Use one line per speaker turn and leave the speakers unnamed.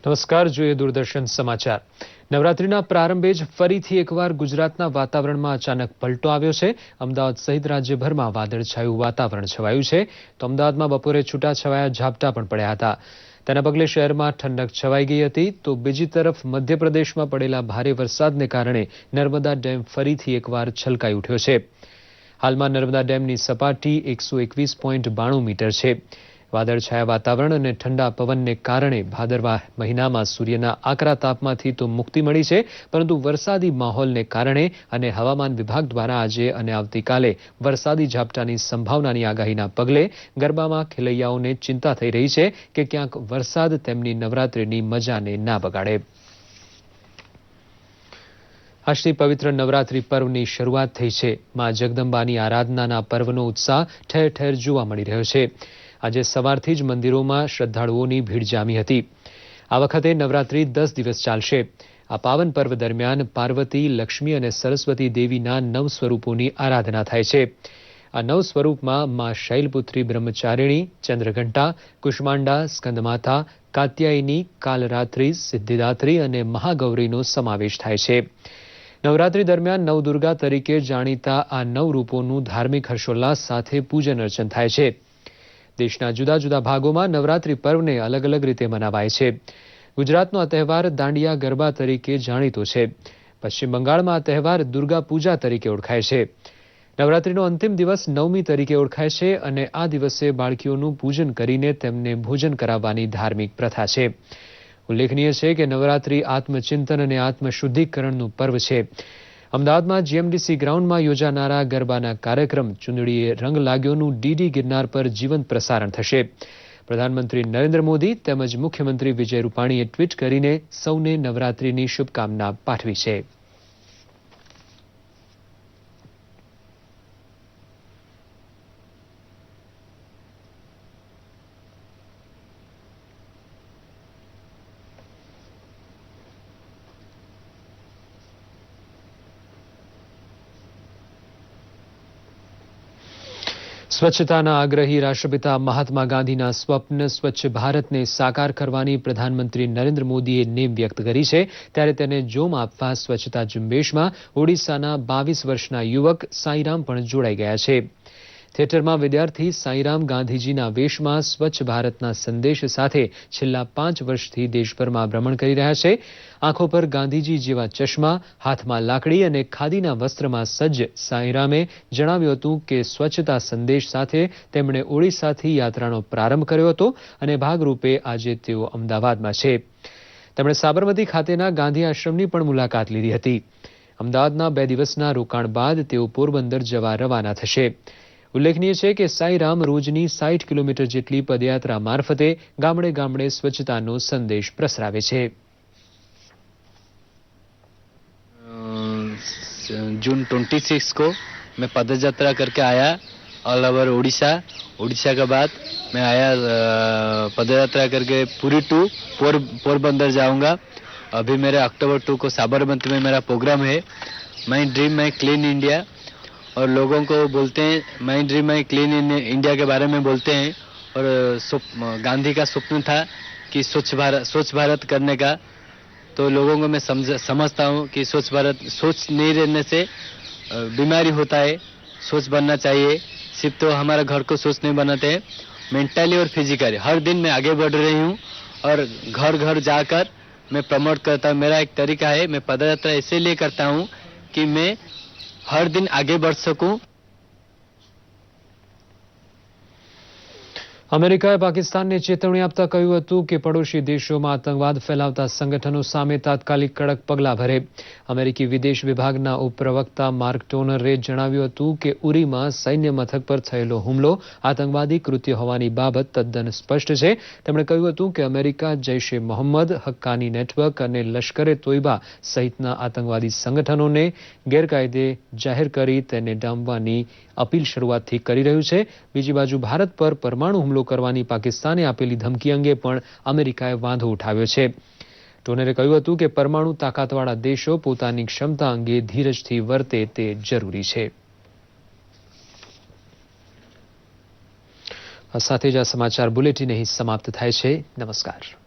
નમસ્કાર, જોઈએ દૂરદર્શન સમાચાર। નવરાત્રીના પ્રારંભે જ ફરીથી એકવાર ગુજરાતના વાતાવરણમાં અચાનક પલટો આવ્યો છે। અમદાવાદ સહિત રાજ્યભરમાં વાદળછાયું વાતાવરણ છવાયું છે, તો અમદાવાદમાં બપોરે છૂટાછવાયા ઝાપટા પણ પડ્યા હતા। તેના પગલે શહેરમાં ઠંડક છવાઈ ગઈ હતી, તો બીજી તરફ મધ્યપ્રદેશમાં પડેલા ભારે વરસાદને કારણે નર્મદા ડેમ ફરીથી એકવાર છલકાઈ ઉઠ્યો છે। હાલમાં નર્મદા ડેમની સપાટી 121.92 મીટર છે। વાદળછાયા વાતાવરણ અને ઠંડા પવનને કારણે ભાદરવા મહિનામાં સૂર્યના આકરા તાપમાંથી તો મુક્તિ મળી છે, પરંતુ વરસાદી માહોલને કારણે અને હવામાન વિભાગ દ્વારા આજે અને આવતીકાલે વરસાદી ઝાપટાની સંભાવનાની આગાહીના પગલે ગરબામાં ખેલૈયાઓને ચિંતા થઈ રહી છે કે ક્યાંક વરસાદ તેમની નવરાત્રિની મજાને ના બગાડે। આજથી પવિત્ર નવરાત્રી પર્વની શરૂઆત થઈ છે। માં જગદંબાની આરાધનાના પર્વનો ઉત્સાહ ઠેર ઠેર જોવા મળી રહ્યો છે। આજે સવારથી જ મંદિરોમાં શ્રદ્ધાળુઓની ભીડ જામી હતી। આ વખતે નવરાત્રી 10 દિવસ ચાલશે। આ પાવન પર્વ દરમિયાન પાર્વતી, લક્ષ્મી અને સરસ્વતી દેવીના 9 સ્વરૂપોની આરાધના થાય છે। આ 9 સ્વરૂપમાં માં શૈલપુત્રી બ્રહ્મચારિણી, ચંદ્રઘંટા, કુષ્માંડા, સ્કંદમાતા, કાત્યાયની, કાલરાત્રી, સિદ્ધિદાત્રી અને મહાગૌરીનો સમાવેશ થાય છે। નવરાત્રી દરમિયાન નવદુર્ગા તરીકે જાણીતા આ 9 રૂપોનું ધાર્મિક હર્ષોલ્લાસ સાથે પૂજન અર્ચન થાય છે। દેશના જુદા જુદા ભાગોમાં નવરાત્રી પર્વને અલગ અલગ રીતે મનાવાય છે। ગુજરાતનો આ તહેવાર દાંડિયા ગરબા તરીકે જાણીતો છે। પશ્ચિમ બંગાળમાં આ તહેવાર દુર્ગા પૂજા તરીકે ઓળખાય છે। નવરાત્રીનો અંતિમ દિવસ નવમી તરીકે ઓળખાય છે અને આ દિવસે બાળકીઓનું પૂજન કરીને તેમને ભોજન કરાવવાની ધાર્મિક પ્રથા છે। ઉલ્લેખનીય છે કે નવરાત્રી આત્મચિંતન અને આત્મશુદ્ધિકરણનું પર્વ છે। અમદાવાદમાં જીએમડીસી ગ્રાઉન્ડમાં યોજાનારા ગરબાના કાર્યક્રમ ચુંદડીએ રંગ લાગ્યોનું ડીડી ગિરનાર પર જીવંત પ્રસારણ થશે। પ્રધાનમંત્રી નરેન્દ્ર મોદી તેમજ મુખ્યમંત્રી વિજય રૂપાણીએ ટ્વીટ કરીને સૌને નવરાત્રીની શુભકામના પાઠવી છે। સ્વચ્છતાના આગ્રહી રાષ્ટ્રપિતા મહાત્મા ગાંધીના સ્વપ્ન સ્વચ્છ ભારતને સાકાર કરવાની પ્રધાનમંત્રી નરેન્દ્ર મોદીએ નેમ વ્યક્ત કરી છે, ત્યારે તેને જોમ આપવા સ્વચ્છતા ઝુંબેશમાં ઓડિશાના 22 વર્ષના યુવક સાંઈરામ પણ જોડાઈ ગયા છે। થિયેટરમાં વિદ્યાર્થી સાંઈરામ ગાંધીજીના વેશમાં સ્વચ્છ ભારતના સંદેશ સાથે છેલ્લા 5 વર્ષથી દેશભરમાં ભ્રમણ કરી રહ્યા છે। આંખો પર ગાંધીજી જેવા ચશ્મા, હાથમાં લાકડી અને ખાદીના વસ્ત્રમાં સજ્જ સાંઈરામે જણાવ્યું હતું કે સ્વચ્છતા સંદેશ સાથે તેમણે ઓડિશાથી યાત્રાનો પ્રારંભ કર્યો હતો અને ભાગરૂપે આજે તેઓ અમદાવાદમાં છે। તેમણે સાબરમતી ખાતેના ગાંધી આશ્રમની પણ મુલાકાત લીધી હતી। અમદાવાદના 2 દિવસના રોકાણ બાદ તેઓ પોરબંદર જવા રવાના થશે। ઉલ્લેખનીય છે કે સાંઈરામ રોજની 60 કિલોમીટર જેટલી પદયાત્રા મારફતે ગામડે ગામડે સ્વચ્છતાનો સંદેશ પ્રસરાવે છે।
जून 26 को मैं पदयात्रा करके आया ऑल ओवर उड़ीसा के बाद मैं आया पदयात्रा करके पूरी टू पोरबंदर जाऊंगा। अभी मेरे अक्टूबर 2 को साबरमती में मेरा प्रोग्राम है। My dream my clean India, और लोगों को बोलते हैं my dream my clean India के बारे में बोलते हैं। और गांधी का स्वप्न था कि स्वच्छ भारत करने का, तो लोगों को मैं समझता हूँ कि स्वच्छ भारत स्वच्छ नहीं रहने से बीमारी होता है। स्वच्छ बनना चाहिए। सिर्फ तो हमारा घर को स्वच्छ नहीं बनाते हैं, मेंटली और फिजिकली हर दिन मैं आगे बढ़ रही हूँ और घर घर जाकर मैं प्रमोट करता हूँ। मेरा एक तरीका है, मैं पदयात्रा इसीलिए करता हूँ कि मैं हर दिन आगे बढ़ सकूं।
અમેરિકાએ પાકિસ્તાનને ચેતવણી આપતા કહ્યું હતું કે પડોશી દેશોમાં આતંકવાદ ફેલાવતા સંગઠનો સામે તાત્કાલિક કડક પગલાં ભરે। અમેરિકી વિદેશ વિભાગના ઉપપ્રવક્તા માર્ક ટોનરે જણાવ્યું હતું કે ઉરીમાં સૈન્ય મથક પર થયેલો હુમલો આતંકવાદી કૃત્ય હોવાની બાબત તદ્દન સ્પષ્ટ છે। તેમણે કહ્યું હતું કે અમેરિકા જૈશે મોહમ્મદ, હક્કાની નેટવર્ક અને લશ્કરે તોયબા સહિતના આતંકવાદી સંગઠનોને ગેરકાયદે જાહેર કરી તેને ડામવાની અપીલ શરૂઆતથી કરી રહ્યું છે। બીજી બાજુ ભારત પર પરમાણુ હુમલો કરવાની પાકિસ્તાને આપેલી ધમકી અંગે પણ અમેરિકાએ વાંધો ઉઠાવ્યો છે। ટોનરે કહ્યું હતું કે પરમાણુ તાકાતવાળા દેશો પોતાની ક્ષમતા અંગે ધીરજથી વર્તે તે જરૂરી છે। આ સાથે જ આ સમાચાર બુલેટિન અહીં સમાપ્ત થાય છે। નમસ્કાર।